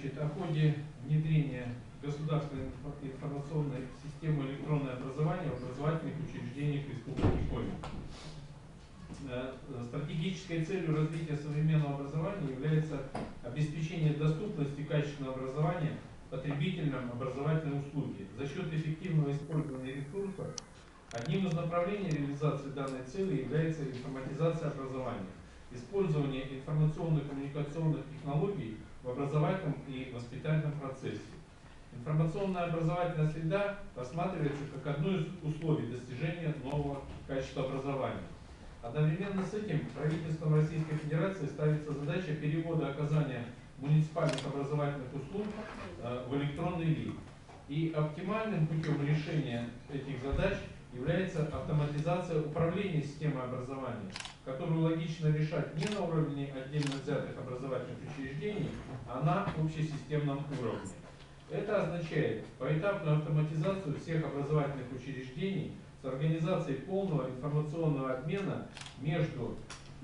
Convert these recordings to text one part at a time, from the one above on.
Значит, о ходе внедрения государственной информационной системы электронное образование в образовательных учреждениях Республики Коми. Стратегической целью развития современного образования является обеспечение доступности качественного образования потребителям образовательной услуги. За счет эффективного использования ресурсов одним из направлений реализации данной цели является информатизация образования, использование информационно-коммуникационных технологий в образовательном и воспитательном процессе. Информационная образовательная среда рассматривается как одно из условий достижения нового качества образования. Одновременно с этим правительством Российской Федерации ставится задача перевода оказания муниципальных образовательных услуг в электронный вид. И оптимальным путем решения этих задач является автоматизация управления системой образования, которую логично решать не на уровне отдельно взятых образовательных учреждений, а на общесистемном уровне. Это означает поэтапную автоматизацию всех образовательных учреждений с организацией полного информационного обмена между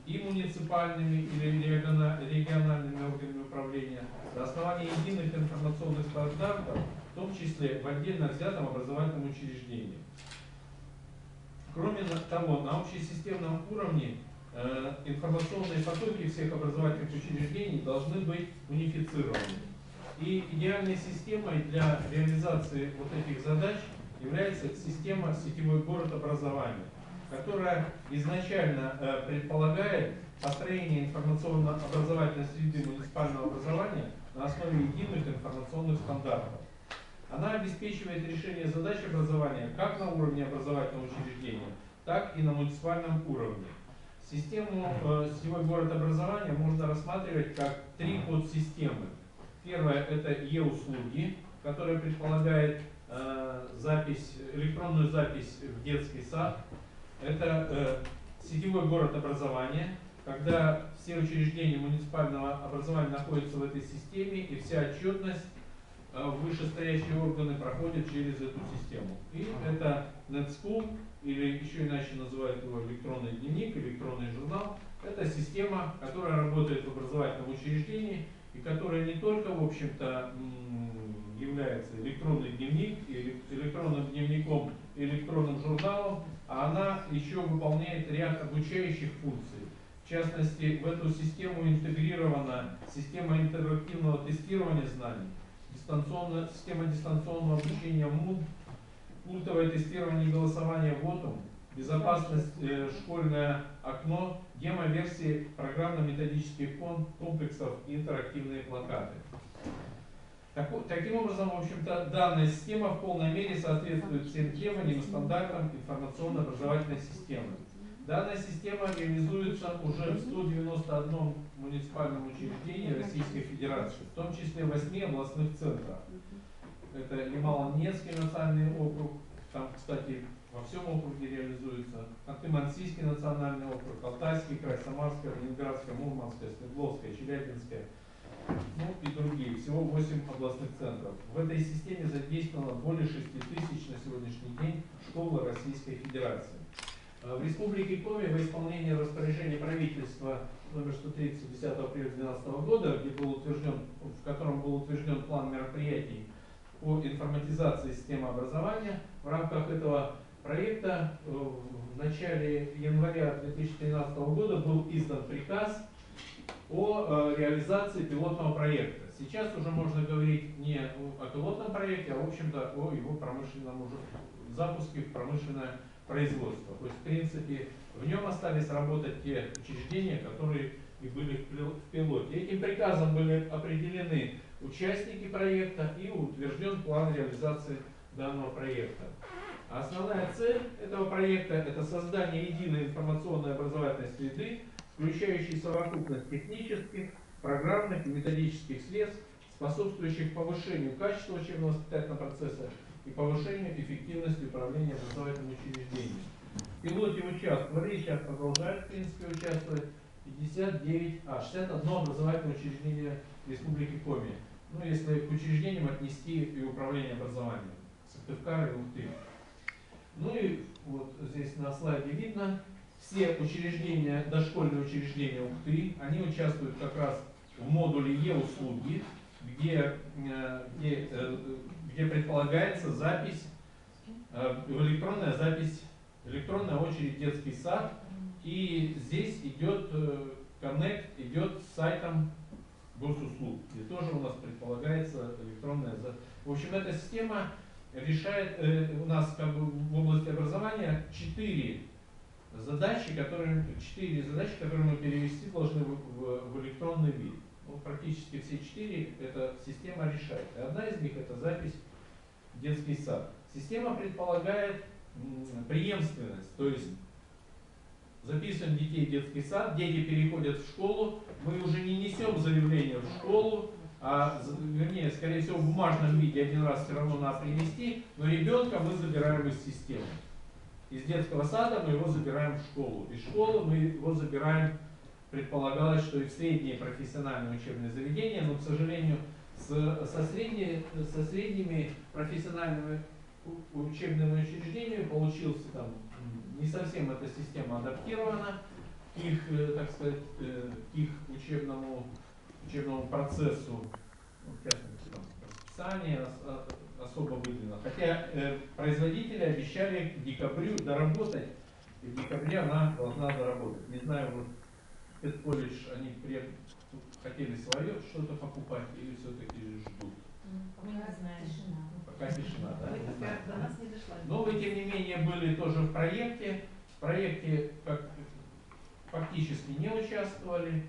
и муниципальными или региональными органами управления на основании единых информационных стандартов, в том числе в отдельно взятом образовательном учреждении. Кроме того, на общесистемном уровне информационные потоки всех образовательных учреждений должны быть унифицированы. И идеальной системой для реализации вот этих задач является система сетевой город образования, которая изначально предполагает построение информационно-образовательной среды муниципального образования на основе единых информационных стандартов. Она обеспечивает решение задач образования как на уровне образовательного учреждения, так и на муниципальном уровне. Систему сетевой город образования можно рассматривать как три подсистемы. Первое – это e-услуги, которая предполагает электронную запись в детский сад. Это сетевой город образования, когда все учреждения муниципального образования находятся в этой системе, и вся отчетность вышестоящие органы проходят через эту систему. И это NetSchool, или еще иначе называют его электронный дневник, электронный журнал. Это система, которая работает в образовательном учреждении и которая не только, в общем-то, является электронный дневник, электронным дневником, электронным журналом, а она еще выполняет ряд обучающих функций. В частности, в эту систему интегрирована система интерактивного тестирования знаний, система дистанционного обучения МУД, пультовое тестирование и голосование ВОТом, безопасность школьное окно, демо-версии программно-методических комплексов и интерактивные плакаты. Таким образом, в общем-то, данная система в полной мере соответствует всем требованиям и стандартам информационно-образовательной системы. Данная система реализуется уже в 191 муниципальном учреждении Российской Федерации, в том числе в 8 областных центрах. Это Ямало-Ненецкий национальный округ, там, кстати, во всем округе реализуется, Ханты-Мансийский национальный округ, Алтайский край, Самарская, Ленинградская, Мурманская, Свердловская, Челябинская, ну и другие. Всего 8 областных центров. В этой системе задействовано более 6 тысяч на сегодняшний день школ Российской Федерации. В Республике Коми во исполнение распоряжения правительства номер 130 10 апреля 2012 года, в котором был утвержден план мероприятий по информатизации системы образования, в рамках этого проекта в начале января 2013 года был издан приказ о реализации пилотного проекта. Сейчас уже можно говорить не о пилотном проекте, а в общем-то о его промышленном уже запуске в промышленное производство. То есть, в принципе, в нем остались работать те учреждения, которые и были в пилоте. Этим приказом были определены участники проекта и утвержден план реализации данного проекта. Основная цель этого проекта – это создание единой информационной образовательной среды, включающей совокупность технических, программных и методических средств, способствующих повышению качества учебно-воспитательного процесса и повышению эффективности управления образовательным учреждением. В пилоте участвовали и сейчас продолжают, в принципе, участвовать 61 образовательное учреждение Республики Коми. Ну, если к учреждениям отнести и управление образованием, Сыктывкар и Ухты. Ну и вот здесь на слайде видно, все учреждения, дошкольные учреждения Ухты, они участвуют как раз в модуле e-услуги. где предполагается запись, электронная очередь детский сад. И здесь идет коннект, идет с сайтом госуслуг, где тоже у нас предполагается электронная. В общем, эта система решает у нас как бы в области образования 4 задачи, которые мы перевести должны в электронный вид. Ну, практически все 4 эта система решает. И одна из них это запись в детский сад. Система предполагает преемственность, то есть записываем детей в детский сад, дети переходят в школу, мы уже не несем заявление в школу, вернее, скорее всего, в бумажном виде один раз все равно надо принести, но ребенка мы забираем из системы. Из детского сада мы его забираем в школу. Из школы мы его забираем, предполагалось, что и в средние профессиональные учебные заведения, но, к сожалению, со средними профессиональными учебными учреждениями получился там не совсем эта система адаптирована к их, так сказать, к их учебному процессу, расписание особо выделено. Хотя производители обещали к декабрю доработать, и в декабре она должна доработать. Не знаю, вот Педколледж, они хотели свое что-то покупать или все-таки ждут? Пока тишина, да? До нас не дошла. Но вы, тем не менее, были тоже в проекте. В проекте фактически не участвовали.